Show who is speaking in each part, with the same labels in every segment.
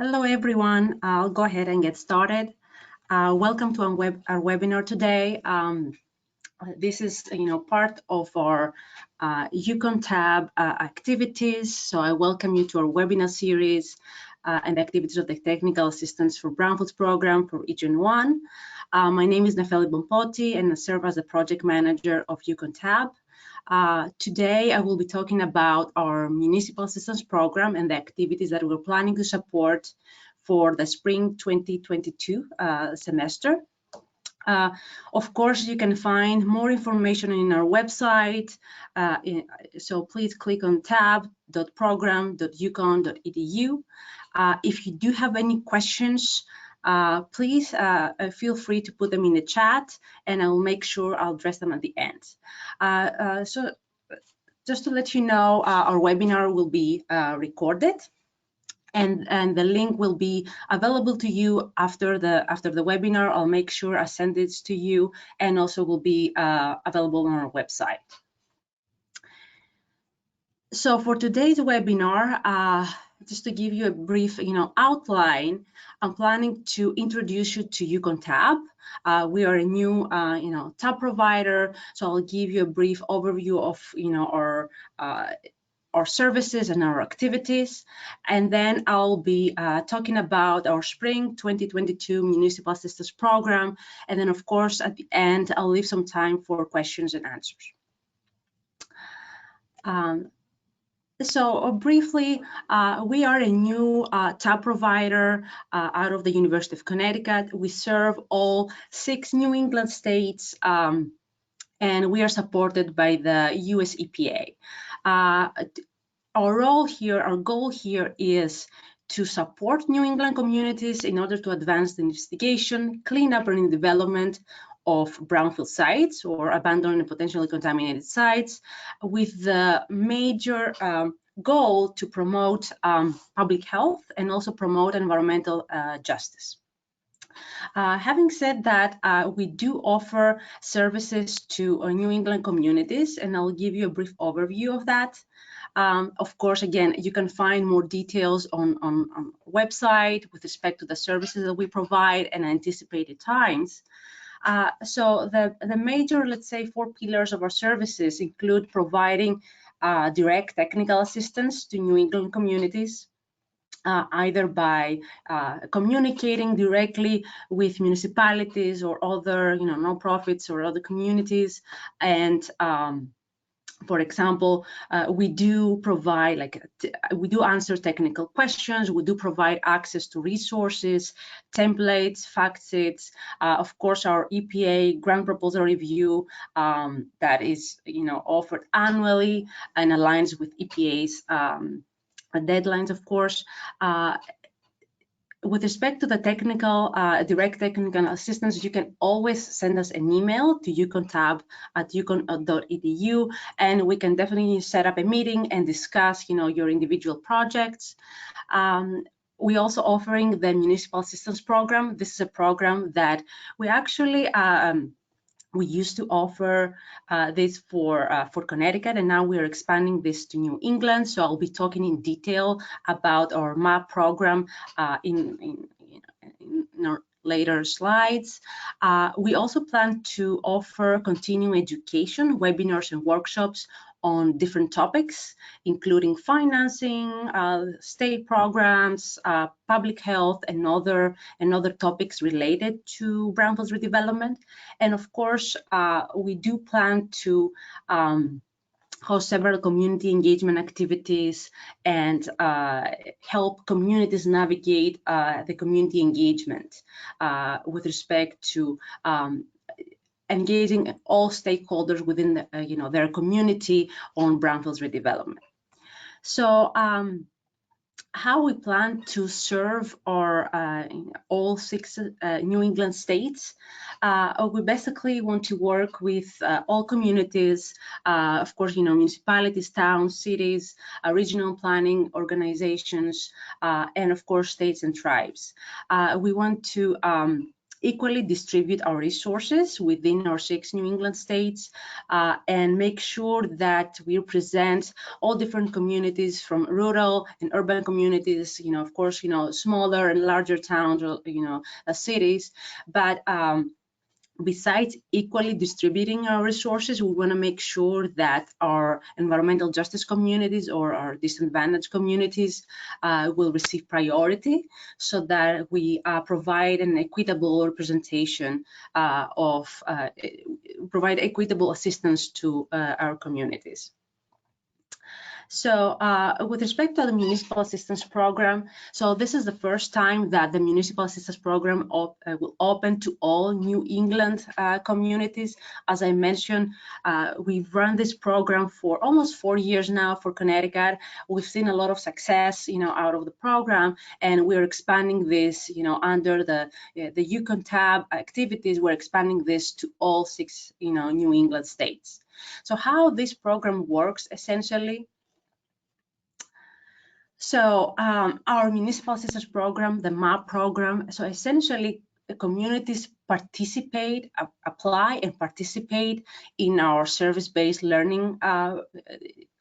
Speaker 1: Hello, everyone. I'll go ahead and get started. Welcome to our webinar today. This is, part of our UConn tab activities. So I welcome you to our webinar series and activities of the Technical Assistance for Brownfields program for Region 1. My name is Nefeli Bompoti, and I serve as the project manager of UConn tab. Today, I will be talking about our municipal assistance program and the activities that we're planning to support for the spring 2022 semester. Of course, you can find more information in our website, so please click on tab.program.uconn.edu. If you do have any questions, please feel free to put them in the chat, and I'll make sure I'll address them at the end. So just to let you know, our webinar will be recorded, and the link will be available to you after the webinar. I'll make sure I send it to you, and also will be available on our website. So for today's webinar, just to give you a brief, outline, I'm planning to introduce you to UConn tab. We are a new, tab provider, so I'll give you a brief overview of, our services and our activities, and then I'll be talking about our spring 2022 municipal assistance program, and then of course at the end I'll leave some time for questions and answers. So briefly, we are a new tab provider out of the University of Connecticut. We serve all 6 New England states, and we are supported by the US EPA. Our role here, our goal here is to support New England communities in order to advance the investigation, cleanup, and development of brownfield sites or abandoned and potentially contaminated sites, with the major goal to promote public health and also promote environmental justice. Having said that, we do offer services to New England communities, and I'll give you a brief overview of that. Of course, again, you can find more details on website with respect to the services that we provide and anticipated times. So the major, let's say, 4 pillars of our services include providing direct technical assistance to New England communities, either by communicating directly with municipalities or other, nonprofits or other communities, and for example, we do provide, we do answer technical questions, we do provide access to resources, templates, fact sheets, of course, our EPA grant proposal review that is, offered annually and aligns with EPA's deadlines, of course. With respect to the technical, direct technical assistance, you can always send us an email to ucontab@uconn.edu, and we can definitely set up a meeting and discuss, your individual projects. We also offering the municipal assistance program. This is a program that we actually we used to offer this for Connecticut, and now we are expanding this to New England. So I'll be talking in detail about our MAP program in our later slides. We also plan to offer continuing education, webinars, and workshops on different topics, including financing, state programs, public health, and other topics related to brownfields redevelopment. And of course, we do plan to host several community engagement activities and help communities navigate the community engagement with respect to engaging all stakeholders within the, their community on brownfields redevelopment. So how we plan to serve our all 6 New England states. We basically want to work with all communities, of course, municipalities, towns, cities, regional planning organizations, and of course, states and tribes. We want to equally distribute our resources within our 6 New England states, and make sure that we represent all different communities, from rural and urban communities, of course, smaller and larger towns, cities, but besides equally distributing our resources, we want to make sure that our environmental justice communities or our disadvantaged communities will receive priority, so that we provide an equitable representation provide equitable assistance to our communities. So with respect to the Municipal Assistance Program, so this is the first time that the Municipal Assistance Program will open to all New England communities. As I mentioned, we've run this program for almost 4 years now for Connecticut. We've seen a lot of success, out of the program, and we're expanding this, under the UConn tab activities. We're expanding this to all 6, New England states. So how this program works essentially. So our Municipal Assistance Program, the MAP program, so essentially the communities apply and participate in our service-based learning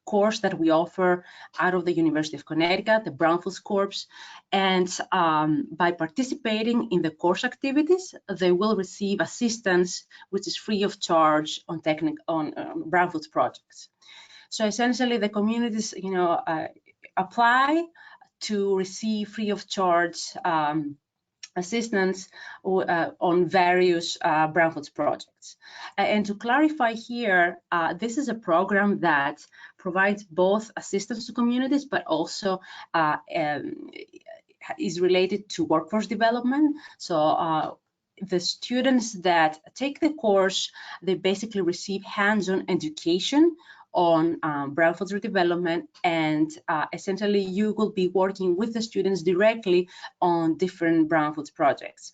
Speaker 1: course that we offer out of the University of Connecticut, the Brownfields Corps. And by participating in the course activities, they will receive assistance, which is free of charge on Brownfields projects. So essentially the communities, apply to receive free of charge assistance on various Brownfields projects. And to clarify here, this is a program that provides both assistance to communities, but also is related to workforce development. So the students that take the course, they basically receive hands-on education on Brownfields redevelopment, and essentially you will be working with the students directly on different Brownfields projects.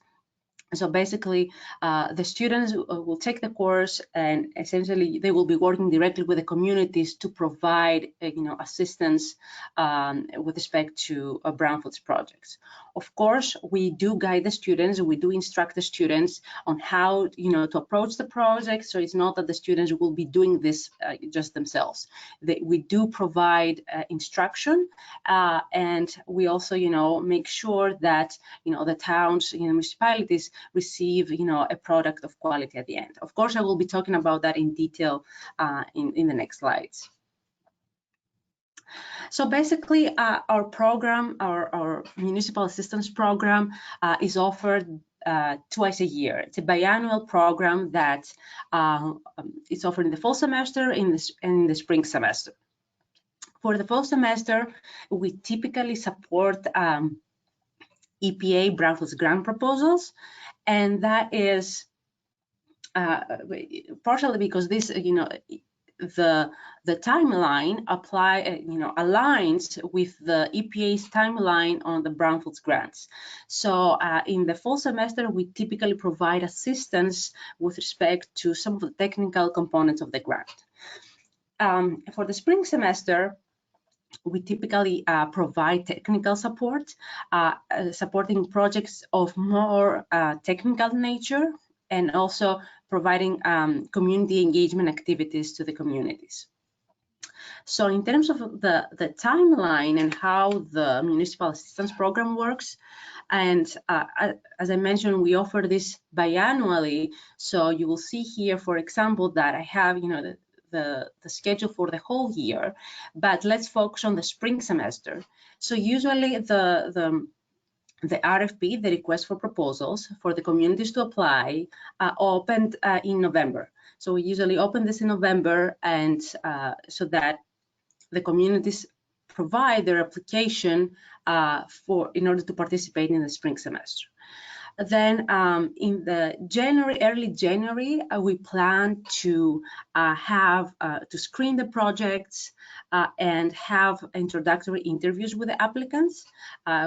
Speaker 1: So basically, the students will take the course, and essentially they will be working directly with the communities to provide, assistance with respect to Brownfields projects. Of course, we do guide the students, we do instruct the students on how, to approach the project. So it's not that the students will be doing this just themselves. We do provide instruction, and we also, make sure that, the towns, municipalities receive, a product of quality at the end. Of course, I will be talking about that in detail in the next slides. So basically, our program, our Municipal Assistance Program, is offered twice a year. It's a biannual program that is offered in the fall semester and in the spring semester. For the fall semester, we typically support EPA Brownfields grant proposals, and that is partially because this, the timeline aligns with the EPA's timeline on the Brownfields grants. So in the fall semester, we typically provide assistance with respect to some of the technical components of the grant. For the spring semester, we typically provide technical support, supporting projects of more technical nature, and also providing community engagement activities to the communities. So in terms of the timeline and how the Municipal Assistance Program works, and as I mentioned, we offer this biannually. So you will see here, for example, that I have, the schedule for the whole year, but let's focus on the spring semester. So usually the RFP, the request for proposals for the communities to apply, opened in November. So we usually open this in November, and so that the communities provide their application in order to participate in the spring semester. Then in the early January, we plan to to screen the projects and have introductory interviews with the applicants,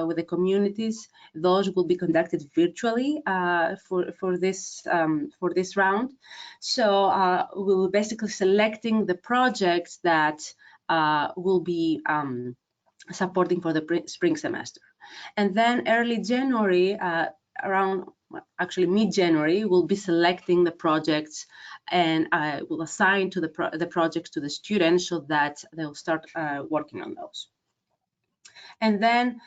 Speaker 1: with the communities. Those will be conducted virtually for this round. So we'll be basically selecting the projects that will be supporting for the spring semester. And then early January, around actually mid-January, we'll be selecting the projects and will assign to the projects to the students so that they'll start working on those. And then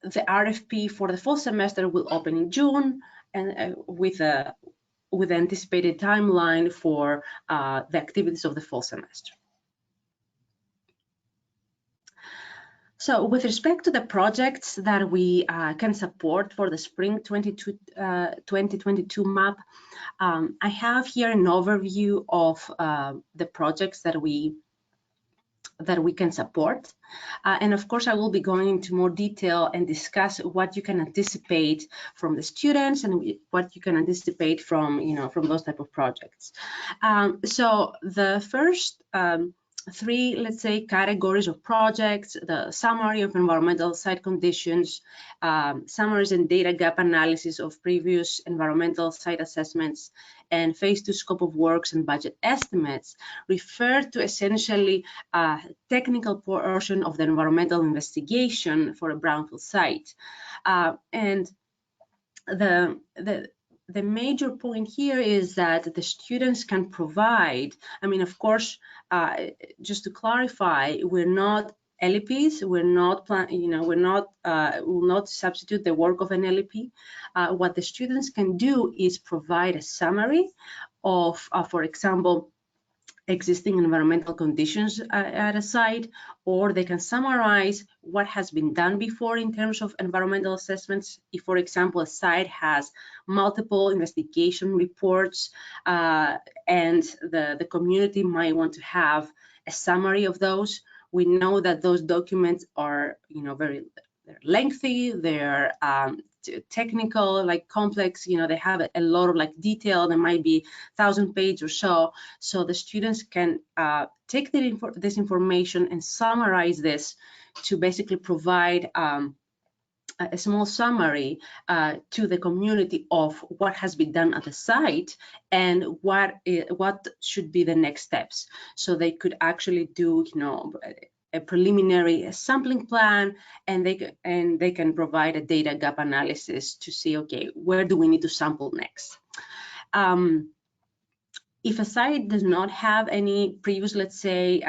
Speaker 1: the RFP for the fall semester will open in June, and with the anticipated timeline for the activities of the fall semester. So with respect to the projects that we can support for the spring 2022 map, I have here an overview of the projects that we can support. And of course, I will be going into more detail and discuss what you can anticipate from the students and what you can anticipate from, from those type of projects. So the first three, let's say, categories of projects: the summary of environmental site conditions, summaries and data gap analysis of previous environmental site assessments, and phase 2 scope of works and budget estimates, refer to essentially a technical portion of the environmental investigation for a brownfield site. And the major point here is that the students can provide, I mean, of course, just to clarify, we're not LEPs, we're not will not substitute the work of an LEP. What the students can do is provide a summary of, for example, existing environmental conditions at a site, or they can summarize what has been done before in terms of environmental assessments. If, for example, a site has multiple investigation reports and the community might want to have a summary of those, we know that those documents are, they're lengthy, they're technical, like complex, they have a lot of detail. There might be 1,000 pages or so. So the students can take this information and summarize this to basically provide a small summary to the community of what has been done at the site and what should be the next steps. So they could actually do, a preliminary sampling plan, and they can provide a data gap analysis to see, okay, where do we need to sample next? If a site does not have any previous, let's say,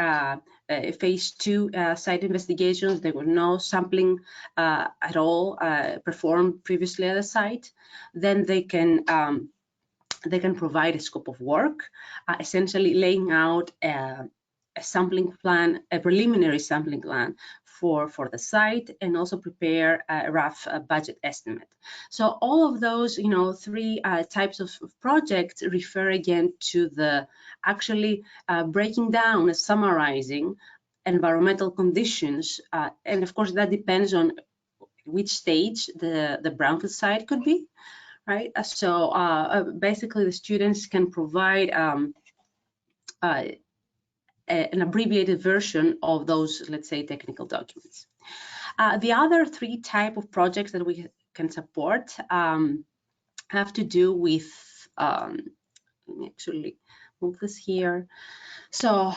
Speaker 1: phase 2 site investigations, there were no sampling at all performed previously at the site, then they can provide a scope of work, essentially laying out a sampling plan, a preliminary sampling plan for the site, and also prepare a rough budget estimate. So all of those, three types of projects refer again to the actually breaking down and summarizing environmental conditions, and of course that depends on which stage the brownfield site could be, right? So basically the students can provide an abbreviated version of those, let's say, technical documents. The other three type of projects that we can support have to do with, let me actually move this here. So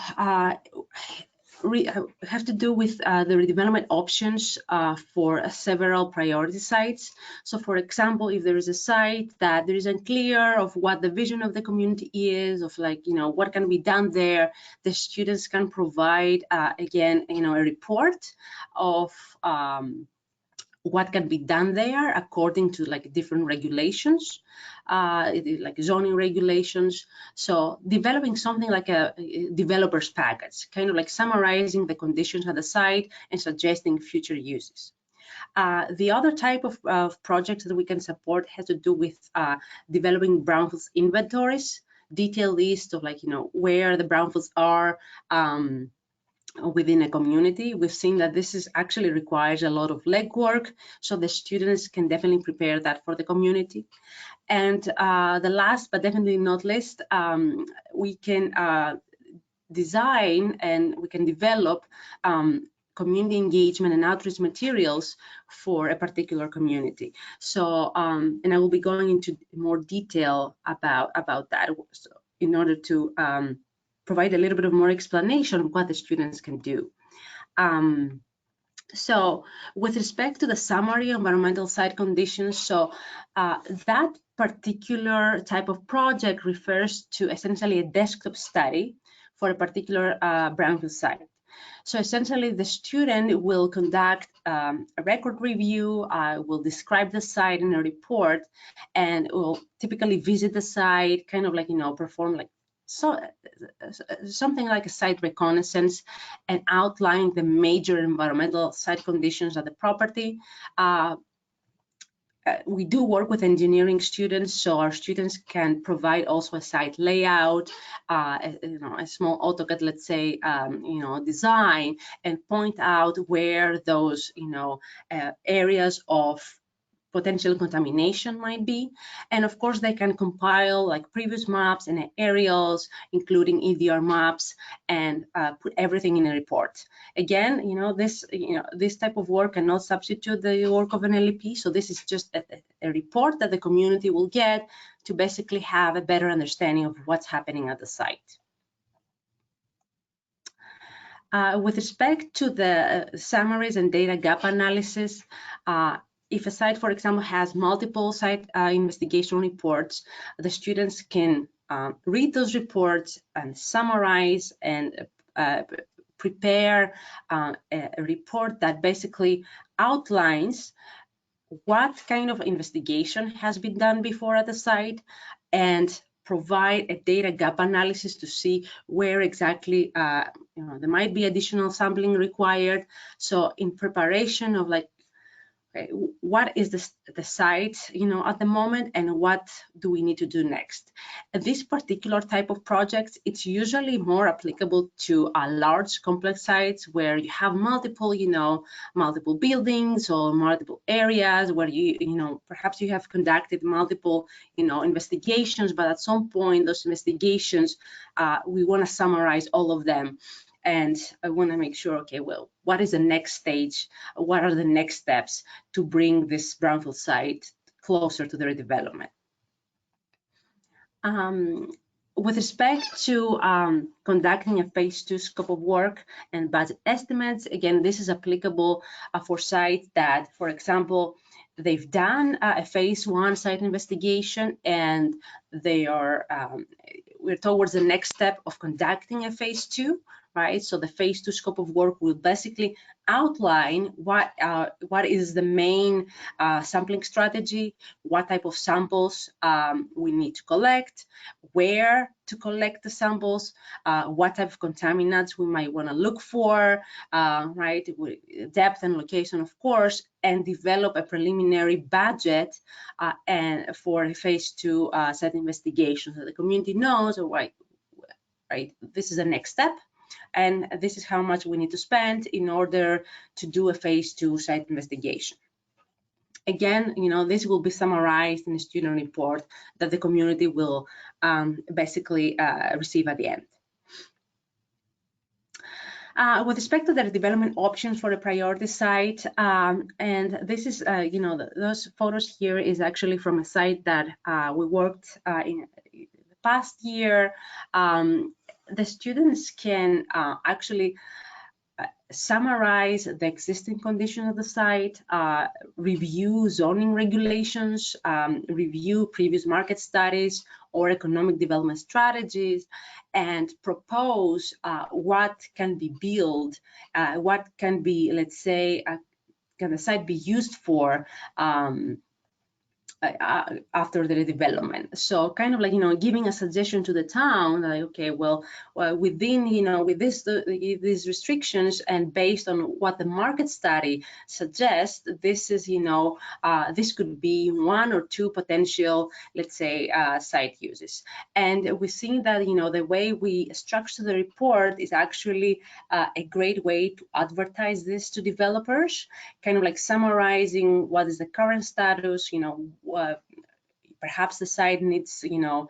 Speaker 1: have to do with the redevelopment options for several priority sites. So for example, if there is a site that there isn't clear of what the vision of the community is, of what can be done there, the students can provide again, a report of what can be done there according to different regulations, like zoning regulations. So developing something like a developer's package, kind of like summarizing the conditions at the site and suggesting future uses. The other type of projects that we can support has to do with developing brownfields inventories, detailed list of where the brownfields are within a community. We've seen that this is actually requires a lot of legwork, so the students can definitely prepare that for the community. And the last but definitely not least, we can design and we can develop community engagement and outreach materials for a particular community. So and I will be going into more detail about that, so in order to provide a little bit of more explanation of what the students can do. So with respect to the summary of environmental site conditions, so that particular type of project refers to essentially a desktop study for a particular brownfield site. So essentially, the student will conduct a record review, will describe the site in a report, and will typically visit the site, kind of like, perform like something like a site reconnaissance and outline the major environmental site conditions of the property. We do work with engineering students, so our students can provide also a site layout, a small AutoCAD, let's say, design, and point out where those, areas of potential contamination might be. And of course, they can compile like previous maps and aerials, including EDR maps, and put everything in a report. Again, this type of work cannot substitute the work of an LEP. So this is just a report that the community will get to basically have a better understanding of what's happening at the site. With respect to the summaries and data gap analysis, if a site, for example, has multiple site investigation reports, the students can read those reports and summarize and prepare a report that basically outlines what kind of investigation has been done before at the site and provide a data gap analysis to see where exactly there might be additional sampling required. So in preparation of like, okay, what is the site, at the moment, and what do we need to do next? This particular type of projects, it's usually more applicable to large complex sites where you have multiple, multiple buildings or multiple areas where perhaps you have conducted multiple, investigations, but at some point those investigations, we want to summarize all of them. And I want to make sure, okay, well, what is the next stage? What are the next steps to bring this brownfield site closer to their development? With respect to conducting a phase 2 scope of work and budget estimates, again, this is applicable for sites that, for example, they've done a phase 1 site investigation and they are we're towards the next step of conducting a phase 2, right? So the phase 2 scope of work will basically outline what is the main sampling strategy, what type of samples we need to collect, where to collect the samples, what type of contaminants we might want to look for, right? Depth and location, of course, and develop a preliminary budget and for a phase 2 site investigation, so the community knows, right, this is the next step, and this is how much we need to spend in order to do a phase 2 site investigation. Again, this will be summarized in a student report that the community will basically receive at the end. With respect to the development options for a priority site, and this is, those photos here is actually from a site that we worked in the past year. The students can actually summarize the existing condition of the site, review zoning regulations, review previous market studies or economic development strategies, and propose what can be built, what can be, let's say, can the site be used for after the development. So kind of like, giving a suggestion to the town, like, okay, well, within, with these restrictions and based on what the market study suggests, this is, this could be 1 or 2 potential, let's say, site uses. And we've seen that, the way we structure the report is actually a great way to advertise this to developers, kind of like summarizing what is the current status, perhaps the site needs, to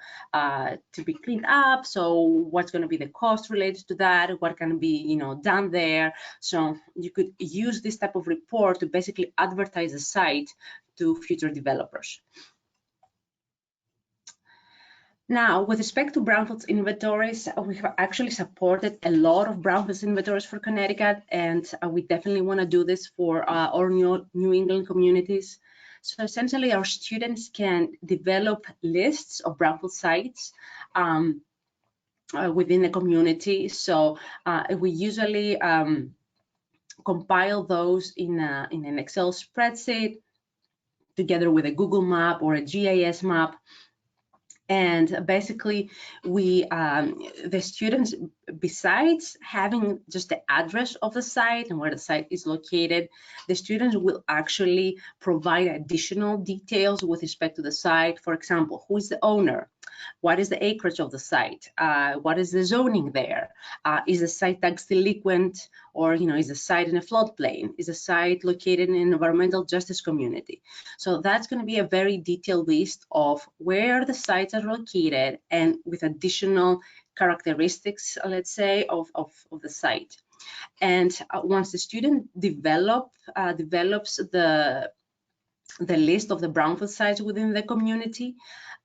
Speaker 1: be cleaned up. So what's going to be the cost related to that? What can be, done there? So you could use this type of report to basically advertise the site to future developers. Now, with respect to brownfields inventories, we have actually supported a lot of brownfields inventories for Connecticut, and we definitely want to do this for our New England communities. So essentially, our students can develop lists of brownfield sites within the community. So we usually compile those in an Excel spreadsheet together with a Google map or a GIS map. And basically, the students, besides having just the address of the site and where the site is located, the students will actually provide additional details with respect to the site. For example, who is the owner? What is the acreage of the site? What is the zoning there? Is the site tax delinquent, or is the site in a floodplain? Is the site located in an environmental justice community? So that's going to be a very detailed list of where the sites are located and with additional characteristics, let's say, of the site. And once the student develops the list of the brownfield sites within the community,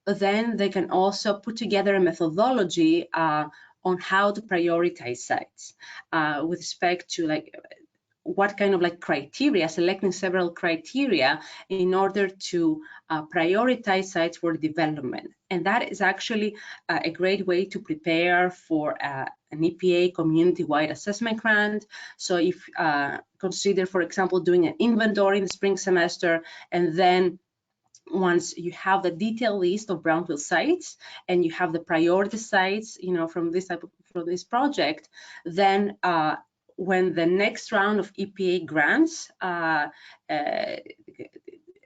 Speaker 1: then they can also put together a methodology on how to prioritize sites with respect to what kind of criteria, selecting several criteria in order to prioritize sites for development. And that is actually a great way to prepare for an EPA community-wide assessment grant. So if consider, for example, doing an inventory in the spring semester, and then once you have the detailed list of brownfield sites and you have the priority sites, from this project, then when the next round of EPA grants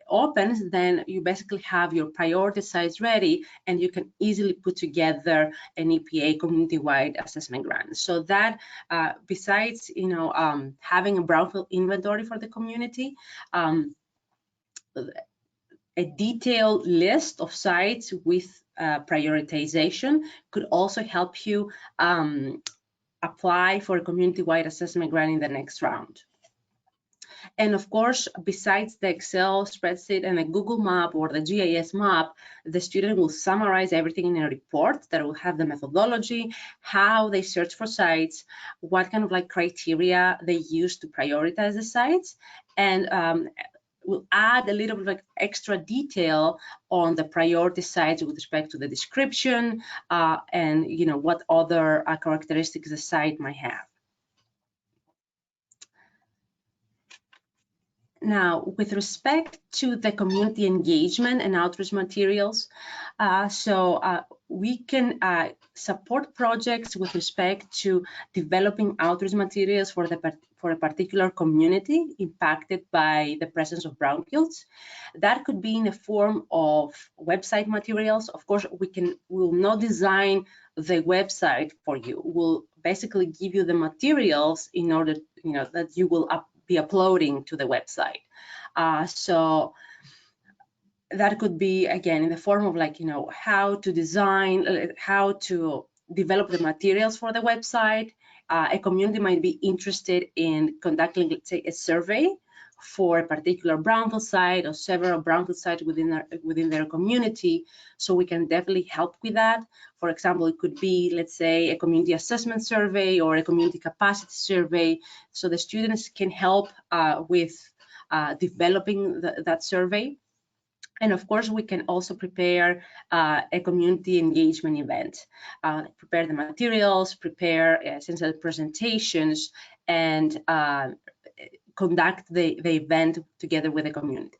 Speaker 1: opens, then you basically have your priority sites ready, and you can easily put together an EPA community-wide assessment grant. So that besides having a brownfield inventory for the community, a detailed list of sites with prioritization could also help you apply for a community-wide assessment grant in the next round. And of course, besides the Excel spreadsheet and the Google map or the GIS map, the student will summarize everything in a report that will have the methodology, how they search for sites, what kind of criteria they use to prioritize the sites, and we'll add a little bit of extra detail on the priority sites with respect to the description and what other characteristics the site might have. Now, with respect to the community engagement and outreach materials, we can support projects with respect to developing outreach materials for a particular community impacted by the presence of brownfields. That could be in the form of website materials. Of course, we will not design the website for you. We'll basically give you the materials in order, that you will be uploading to the website. So that could be, again, in the form of how to design, how to develop the materials for the website. A community might be interested in conducting, let's say, a survey for a particular brownfield site or several brownfield sites within their community. So we can definitely help with that. For example, it could be, let's say, a community assessment survey or a community capacity survey. So the students can help with developing that survey. And of course, we can also prepare a community engagement event, prepare the materials, prepare essential presentations, and conduct the event together with the community.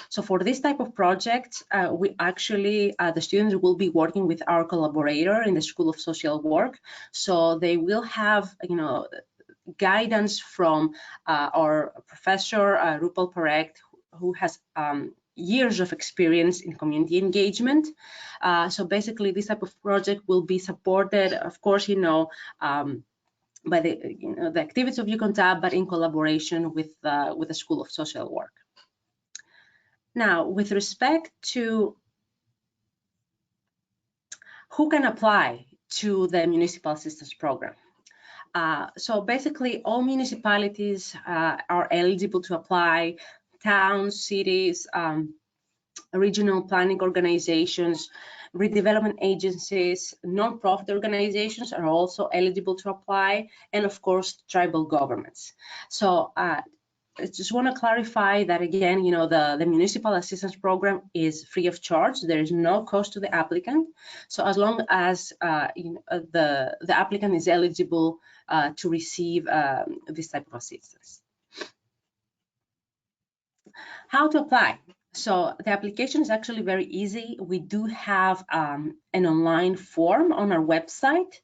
Speaker 1: So for this type of project, we actually, the students will be working with our collaborator in the School of Social Work. So they will have, guidance from our professor, Rupal Parekh, who has years of experience in community engagement. So basically, this type of project will be supported, of course, by the activities of UConn tab, but in collaboration with the School of Social Work. Now, with respect to who can apply to the Municipal Assistance Program. So basically, all municipalities are eligible to apply, towns, cities, regional planning organizations, redevelopment agencies, nonprofit organizations are also eligible to apply, and of course, tribal governments. So I just want to clarify that again, the municipal assistance program is free of charge. There is no cost to the applicant. So as long as the applicant is eligible to receive this type of assistance. How to apply? So the application is actually very easy. We do have an online form on our website.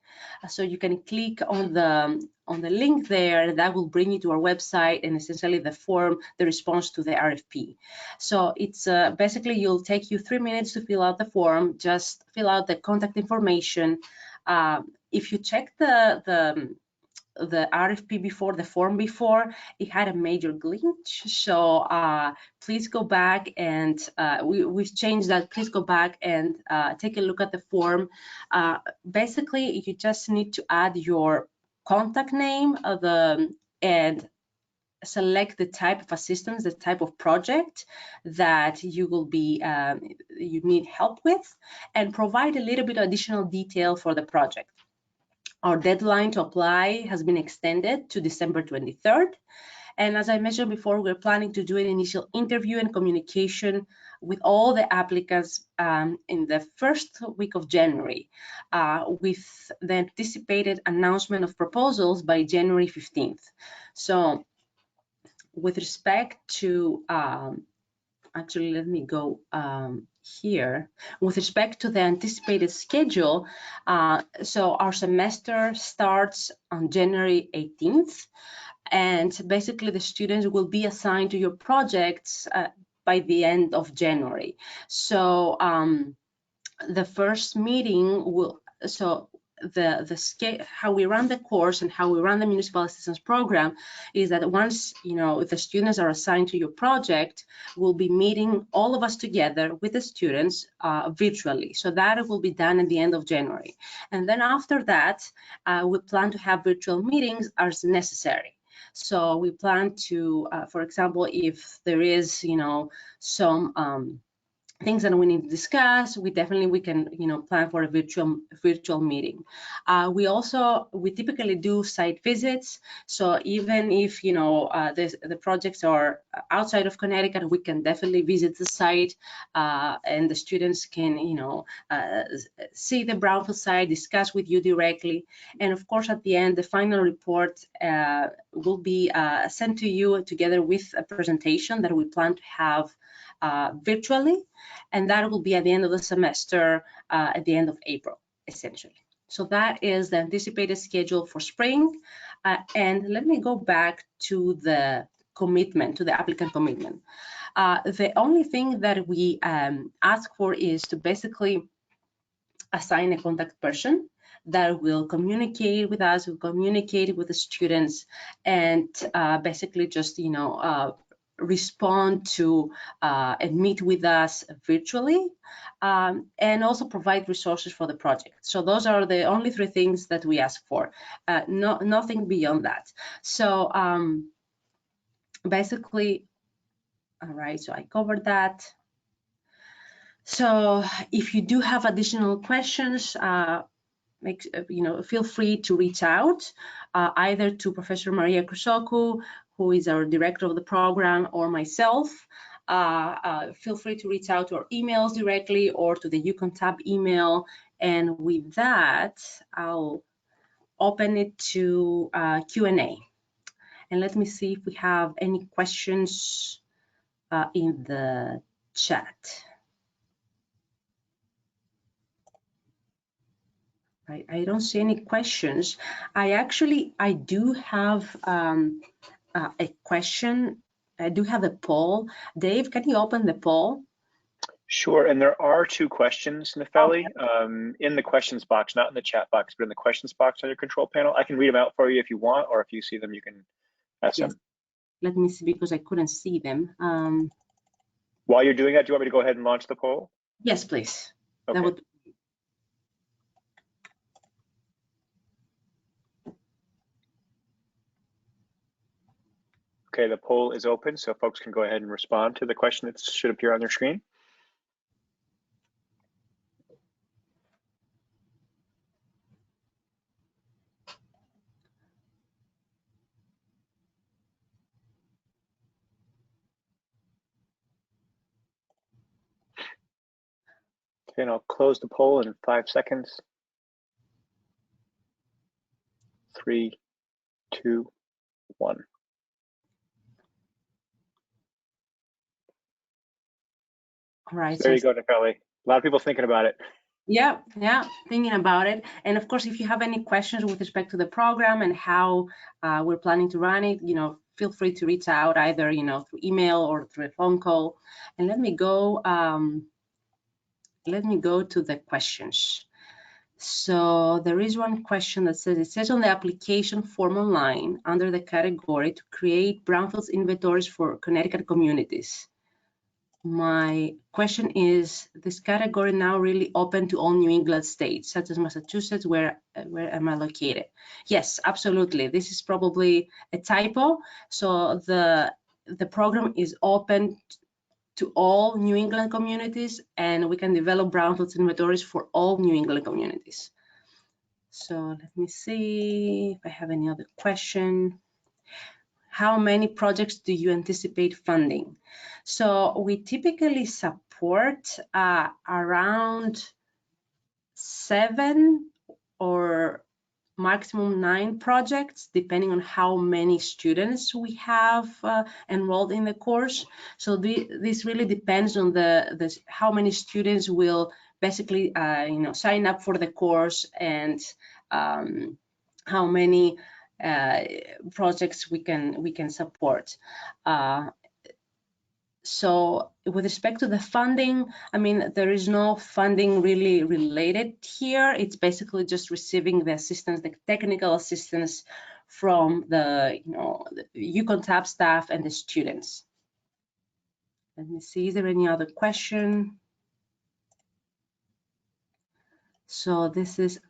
Speaker 1: So you can click on the link there. That will bring you to our website and essentially the form, the response to the RFP. So it's basically, you'll take you 3 minutes to fill out the form. Just fill out the contact information. If you check the RFP before, the form before, it had a major glitch. So please go back and we've changed that. Please go back and take a look at the form. Basically, you just need to add your contact name and select the type of assistance, the type of project that you will be you need help with, and provide a little bit of additional detail for the project. Our deadline to apply has been extended to December 23rd. And as I mentioned before, we're planning to do an initial interview and communication with all the applicants in the first week of January, with the anticipated announcement of proposals by January 15th. So with respect to, actually, let me go here. With respect to the anticipated schedule, so our semester starts on January 18th, and basically the students will be assigned to your projects by the end of January. So the first meeting will, so how we run the course and how we run the municipal assistance program is that once if the students are assigned to your project, we'll be meeting all of us together with the students virtually. So that will be done at the end of January, and then after that we plan to have virtual meetings as necessary. So we plan to, for example, if there is some things that we need to discuss, we can plan for a virtual meeting. We typically do site visits, so even if the projects are outside of Connecticut, we can definitely visit the site, and the students can see the brownfield site, discuss with you directly, and of course at the end the final report will be sent to you together with a presentation that we plan to have virtually, and that will be at the end of the semester, at the end of April, essentially. So that is the anticipated schedule for spring. And let me go back to the commitment, to the applicant commitment. The only thing that we ask for is to basically assign a contact person that will communicate with us, will communicate with the students, and basically just respond to and meet with us virtually, and also provide resources for the project. So those are the only 3 things that we ask for, nothing beyond that. So basically, all right, so I covered that. So if you do have additional questions, feel free to reach out either to Professor Maria Krusoku, who is our director of the program, or myself. Feel free to reach out to our emails directly or to the UConn tab email. And with that, I'll open it to Q&A. And let me see if we have any questions in the chat. I don't see any questions. I do have a question. I do have a poll. Dave, can you open the poll?
Speaker 2: Sure, and there are 2 questions, Nefeli, in the questions box, not in the chat box, but in the questions box on your control panel. I can read them out for you if you want, or if you see them, you can ask them.
Speaker 1: Let me see, because I couldn't see them.
Speaker 2: While you're doing that, do you want me to go ahead and launch the poll?
Speaker 1: Yes, please.
Speaker 2: Okay.
Speaker 1: That would.
Speaker 2: Okay, the poll is open, so folks can go ahead and respond to the question that should appear on their screen. Okay, and I'll close the poll in 5 seconds. 3, 2, 1.
Speaker 1: All right.
Speaker 2: So there you go, Nefeli. A lot of people thinking about it.
Speaker 1: Yeah, thinking about it. And of course, if you have any questions with respect to the program and how we're planning to run it, feel free to reach out either, through email or through a phone call. And let me go to the questions. So there is one question that says, it says on the application form online under the category to create brownfields inventories for Connecticut communities. My question is, this category now really open to all New England states, such as Massachusetts, where am I located? Yes, absolutely. This is probably a typo. So the program is open to all New England communities, and we can develop brownfields inventories for all New England communities. So let me see if I have any other question. How many projects do you anticipate funding? So we typically support around 7 or maximum 9 projects, depending on how many students we have enrolled in the course. So this really depends on how many students will basically sign up for the course, and how many projects we can support. So with respect to the funding, I mean, there is no funding really related here. It's basically just receiving the assistance, the technical assistance from the UConn TAP staff and the students. Let me see, is there any other question? So this is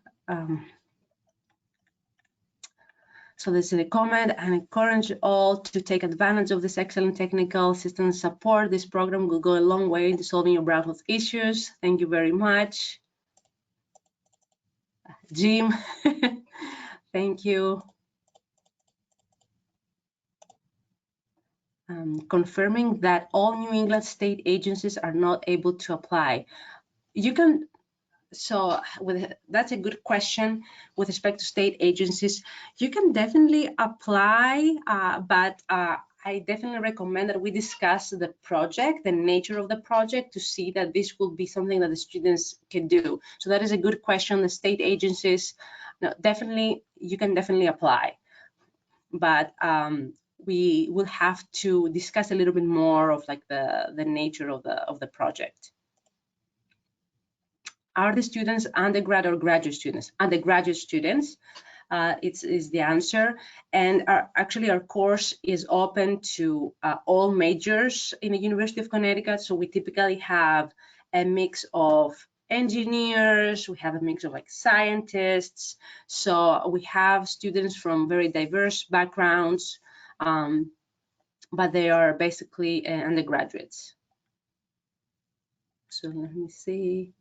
Speaker 1: So this is a comment. I encourage all to take advantage of this excellent technical assistance support. This program will go a long way into solving your brownfield issues. Thank you very much. Jim, thank you. Confirming that all New England state agencies are not able to apply. You can, so that's a good question with respect to state agencies. You can definitely apply, but I definitely recommend that we discuss the project, the nature of the project, to see that this will be something that the students can do. So that is a good question. The state agencies, no, definitely, you can definitely apply, but we will have to discuss a little bit more of like the nature of the project. Are the students undergrad or graduate students? Undergraduate students, is the answer. And actually our course is open to all majors in the University of Connecticut. So we typically have a mix of engineers, we have a mix of like scientists. So we have students from very diverse backgrounds, but they are basically undergraduates. So let me see.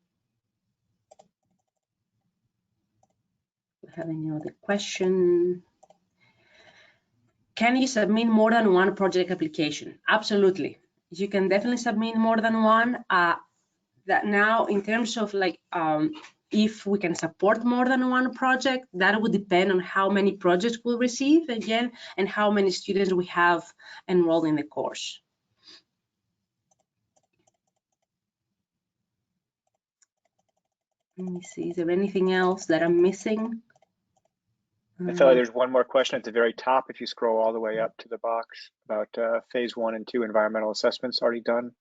Speaker 1: Have any other question? Can you submit more than one project application? Absolutely. You can definitely submit more than one. That now, in terms of like, if we can support more than one project, that would depend on how many projects we'll receive again, and how many students we have enrolled in the course. Let me see, is there anything else that I'm missing?
Speaker 2: I feel like there's one more question at the very top. If you scroll all the way up to the box about phase 1 and 2 environmental assessments already done.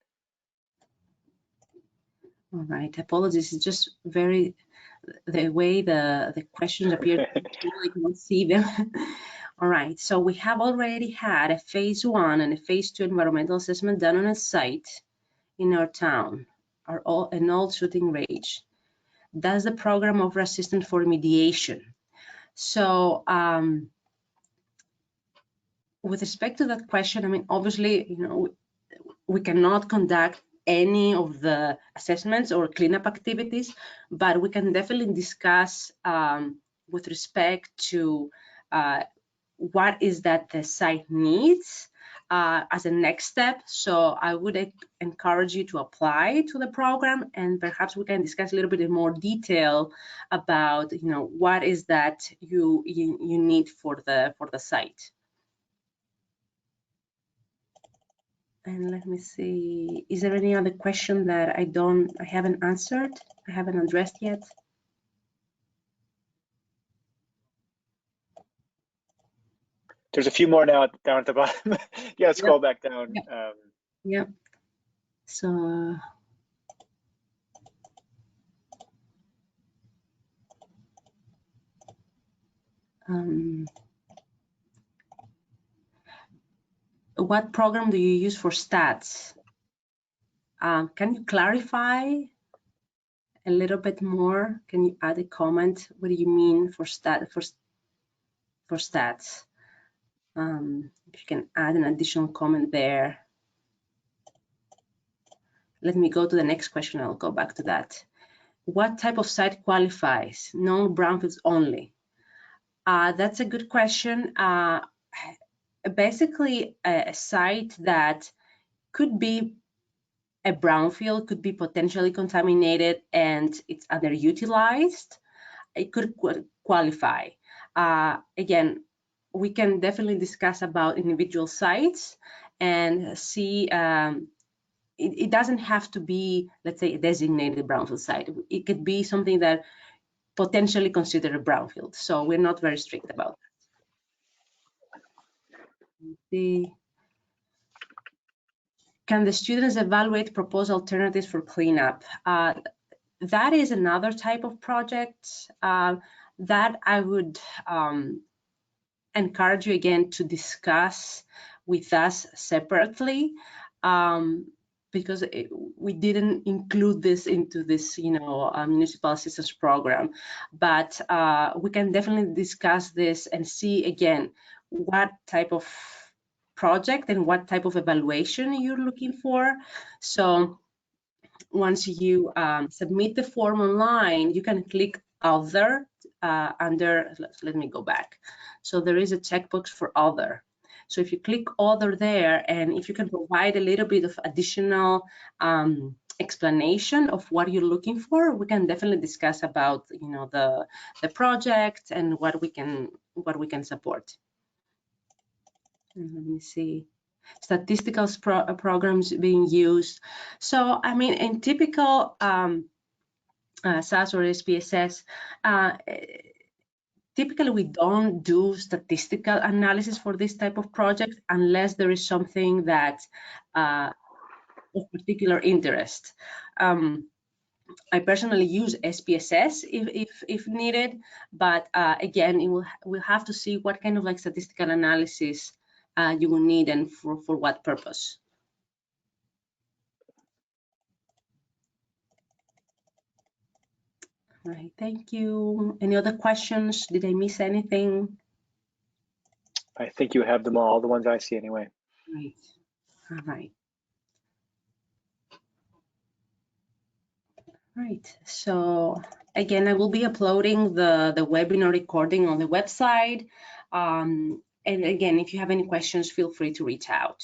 Speaker 1: All right, apologies. It's just the way the questions appear, I can't see them. All right, so we have already had a phase 1 and a phase 2 environmental assessment done on a site in our town, an old shooting range. Does the program offer assistance for remediation? So with respect to that question, I mean, obviously, we cannot conduct any of the assessments or cleanup activities, but we can definitely discuss with respect to what is that the site needs, as a next step. So I would encourage you to apply to the program, and perhaps we can discuss a little bit in more detail about, what is that you need for the site. And let me see, is there any other question that I haven't answered, I haven't addressed yet?
Speaker 2: There's a few more now down at the bottom. Yeah, scroll back down.
Speaker 1: Yep. So what program do you use for stats? Can you clarify a little bit more? Can you add a comment? What do you mean for stats? If you can add an additional comment there. Let me go to the next question. I'll go back to that. What type of site qualifies? No, brownfields only. That's a good question. Basically, a site that could be a brownfield, could be potentially contaminated, and it's underutilized, it could qualify. Again, we can definitely discuss about individual sites and see. It doesn't have to be, let's say, a designated brownfield site. It could be something that potentially considered a brownfield. So we're not very strict about that. Can the students evaluate proposed alternatives for cleanup? That is another type of project that I would encourage you again to discuss with us separately, because we didn't include this into this, municipal assistance program. But we can definitely discuss this and see again what type of project and what type of evaluation you're looking for. So once you submit the form online, you can click other under, let me go back. So there is a checkbox for other. So if you click other there, and if you can provide a little bit of additional explanation of what you're looking for, we can definitely discuss about, the project and what we can support. And let me see. Statistical programs being used. So, I mean, in typical SAS or SPSS, typically we don't do statistical analysis for this type of project unless there is something that of particular interest. I personally use SPSS if needed, but again, we'll have to see what kind of statistical analysis you will need and for what purpose. All right, thank you. Any other questions? Did I miss anything?
Speaker 2: I think you have them all, the ones I see anyway.
Speaker 1: Right. All right. Right. So again, I will be uploading the webinar recording on the website. And again, if you have any questions, feel free to reach out.